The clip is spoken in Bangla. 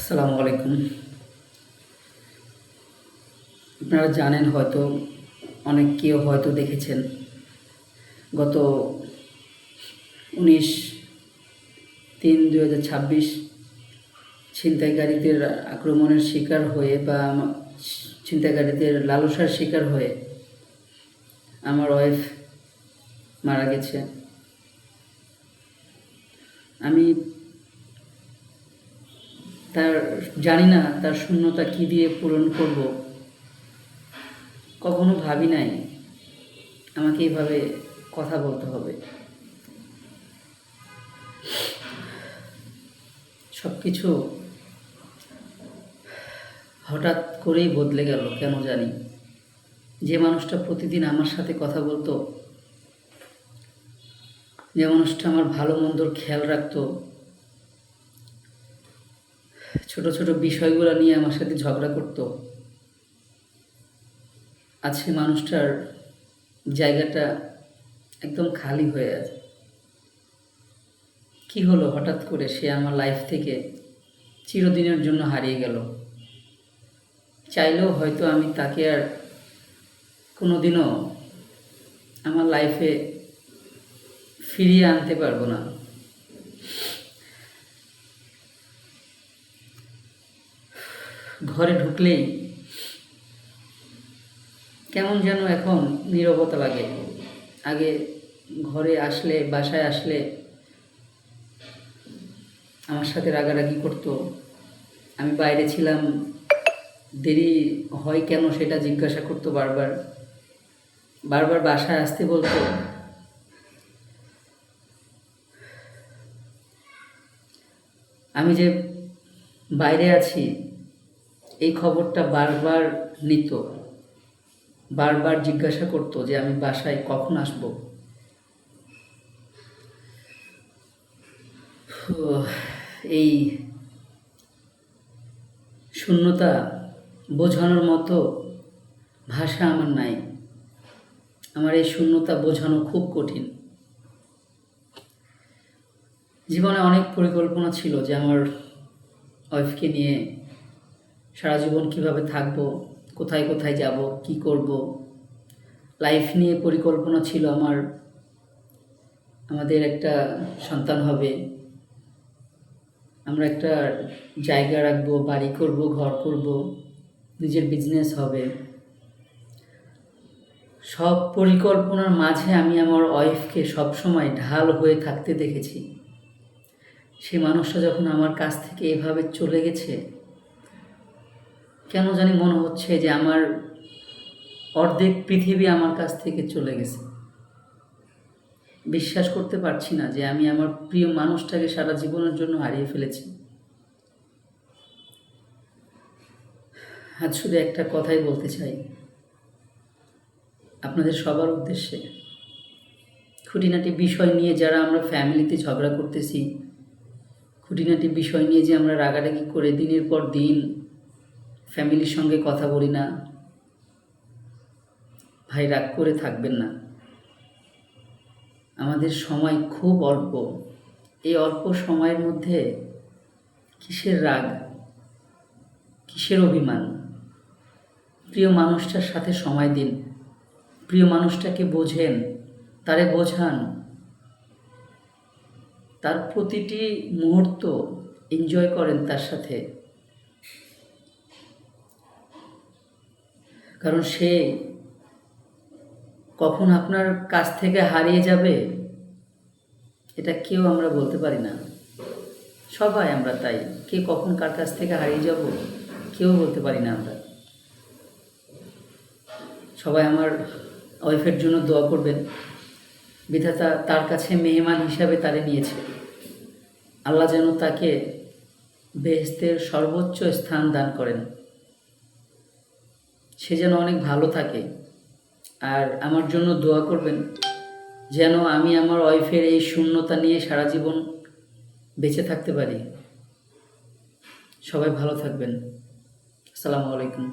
আসসালামু আলাইকুম। আপনারা জানেন হয়তো, অনেক কেউ হয়তো দেখেছেন, গত 19/3/2026 ছিনতাইকারীদের আক্রমণের শিকার হয়ে বা ছিনতাইকারীদের লালসার শিকার হয়ে আমার ওয়াইফ মারা গেছে। আমি জানি না তার শূন্যতা কী দিয়ে পূরণ করব। কখনো ভাবি নাই আমাকে এইভাবে কথা বলতে হবে। সব কিছু হঠাৎ করেই বদলে গেল, কেন জানি। যে মানুষটা প্রতিদিন আমার সাথে কথা বলতো, যে মানুষটা আমার ভালো মন্দর খেয়াল রাখতো, ছোট ছোট বিষয়গুলো নিয়ে আমার সাথে ঝগড়া করতো, আজ সে মানুষটার জায়গাটা একদম খালি হয়ে আছে। কি হলো হঠাৎ করে সে আমার লাইফ থেকে চিরদিনের জন্য হারিয়ে গেল। চাইলেও হয়তো আমি তাকে আর কোনোদিনও আমার লাইফে ফিরিয়ে আনতে পারবো না। ঘরে ঢুকলেই কেমন যেন এখন নীরবতা লাগে। আগে ঘরে আসলে, বাসায় আসলে আমার সাথে রাগারাগি করতো। আমি বাইরে ছিলাম, দেরি হয় কেন সেটা জিজ্ঞাসা করতো বারবার বারবার বাসায় আসতে বলতো। আমি যে বাইরে আছি এই খবরটা বারবার নিত, বারবার জিজ্ঞাসা করতো যে আমি বাসায় কখন আসব। এই শূন্যতা বোঝানোর মতো ভাষা আমার নাই। আমার এই শূন্যতা বোঝানো খুব কঠিন। জীবনে অনেক পরিকল্পনা ছিল যে আমার ওয়াইফকে নিয়ে সারা জীবন কীভাবে থাকবো, কোথায় কোথায় যাব, কি করব। লাইফ নিয়ে পরিকল্পনা ছিল আমাদের একটা সন্তান হবে, আমরা একটা জায়গা রাখবো, বাড়ি করব, ঘর করব, নিজের বিজনেস হবে। সব পরিকল্পনার মাঝে আমি আমার ওয়াইফকে সবসময় ঢাল হয়ে থাকতে দেখেছি। সে মানুষটা যখন আমার কাছ থেকে এভাবে চলে গেছে, কেন জানি মনে হচ্ছে যে আমার অর্ধেক পৃথিবী আমার কাছ থেকে চলে গেছে। বিশ্বাস করতে পারছি না যে আমি আমার প্রিয় মানুষটাকে সারা জীবনের জন্য হারিয়ে ফেলেছি। আজ শুধু একটা কথাই বলতে চাই আপনাদের সবার উদ্দেশ্যে। খুঁটিনাটি বিষয় নিয়ে যারা আমরা ফ্যামিলিতে ঝগড়া করতেছি, খুঁটিনাটি বিষয় নিয়ে যে আমরা রাগারাগি করে দিনের পর দিন ফ্যামিলির সঙ্গে কথা বলি না, ভাই রাগ করে থাকবেন না। আমাদের সময় খুব অল্প। এই অল্প সময়ের মধ্যে কিসের রাগ, কিসের অভিমান? প্রিয় মানুষটার সাথে সময় দিন, প্রিয় মানুষটাকে বোঝেন, তারে বোঝান, তার প্রতিটি মুহূর্ত এনজয় করেন তার সাথে। কারণ সে কখন আপনার কাছ থেকে হারিয়ে যাবে এটা কেউ আমরা বলতে পারি না। সবাই আমরা তাই, কে কখন কার কাছ থেকে হারিয়ে যাব কেউ বলতে পারি না আমরা। সবাই আমার ওয়াইফের জন্য দোয়া করবেন। বিধাতা তার কাছে মেহমান হিসাবে তারে নিয়েছে। আল্লাহ যেন তাকে বেহেশতের সর্বোচ্চ স্থান দান করেন, সে যেন অনেক ভালো থাকে। আর আমার জন্য দোয়া করবেন যেন আমি আমার ওয়াইফের এই শূন্যতা নিয়ে সারা জীবন বেঁচে থাকতে পারি। সবাই ভালো থাকবেন। আসসালামু আলাইকুম।